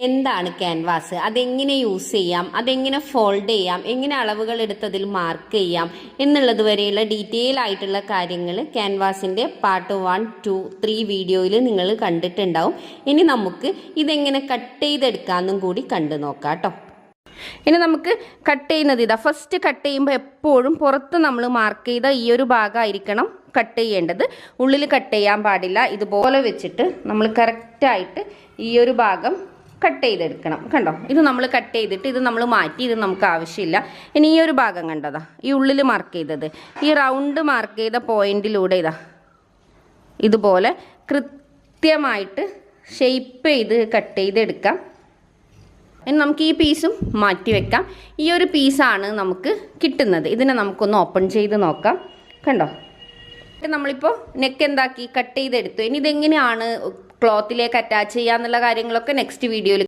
എന്താണ് ക്യാൻവാസ്, അതെങ്ങനെ യൂസ് ചെയ്യാം, അതെങ്ങനെ ഫോൾഡ് ചെയ്യാം, എങ്ങനെ അളവുകൾ എടുത്തതിൽ മാർക്ക് ചെയ്യാം എന്നുള്ളത് വരെയുള്ള ഡീറ്റെയിൽ ആയിട്ടുള്ള കാര്യങ്ങൾ ക്യാൻവാസിൻ്റെ പാർട്ട് 1, 2, 3 വീഡിയോയിൽ നിങ്ങൾ കണ്ടിട്ടുണ്ടാവും. ഇനി നമുക്ക് ഇതെങ്ങനെ കട്ട് ചെയ്തെടുക്കാമെന്നും കൂടി കണ്ടു നോക്കാം കേട്ടോ. ഇനി നമുക്ക് കട്ട് ചെയ്യുന്നത് ഇതാ. ഫസ്റ്റ് കട്ട് ചെയ്യുമ്പോൾ എപ്പോഴും പുറത്ത് നമ്മൾ മാർക്ക് ചെയ്ത ഈ ഒരു ഭാഗമായിരിക്കണം കട്ട് ചെയ്യേണ്ടത്. ഉള്ളിൽ കട്ട് ചെയ്യാൻ പാടില്ല. ഇതുപോലെ വെച്ചിട്ട് നമ്മൾ കറക്റ്റായിട്ട് ഈ ഒരു ഭാഗം കട്ട് ചെയ്തെടുക്കണം. കണ്ടോ, ഇത് നമ്മൾ കട്ട് ചെയ്തിട്ട് ഇത് നമ്മൾ മാറ്റി, ഇത് നമുക്ക് ആവശ്യമില്ല. ഇനി ഈ ഒരു ഭാഗം കണ്ടതാ, ഈ ഉള്ളിൽ മാർക്ക് ചെയ്തത്, ഈ റൗണ്ട് മാർക്ക് ചെയ്ത പോയിന്റിലൂടെ ഇതാ ഇതുപോലെ കൃത്യമായിട്ട് ഷേപ്പ് ചെയ്ത് കട്ട് ചെയ്തെടുക്കാം. ഇനി നമുക്ക് ഈ പീസും മാറ്റി വെക്കാം. ഈ ഒരു പീസാണ് നമുക്ക് കിട്ടുന്നത്. ഇതിനെ നമുക്കൊന്ന് ഓപ്പൺ ചെയ്ത് നോക്കാം. കണ്ടോ, നമ്മളിപ്പോൾ നെക്ക് എന്താക്കി കട്ട് ചെയ്തെടുത്തു. ഇനി ഇതെങ്ങനെയാണ് ക്ലോത്തിലേക്ക് അറ്റാച്ച് ചെയ്യുക എന്നുള്ള കാര്യങ്ങളൊക്കെ നെക്സ്റ്റ് വീഡിയോയിൽ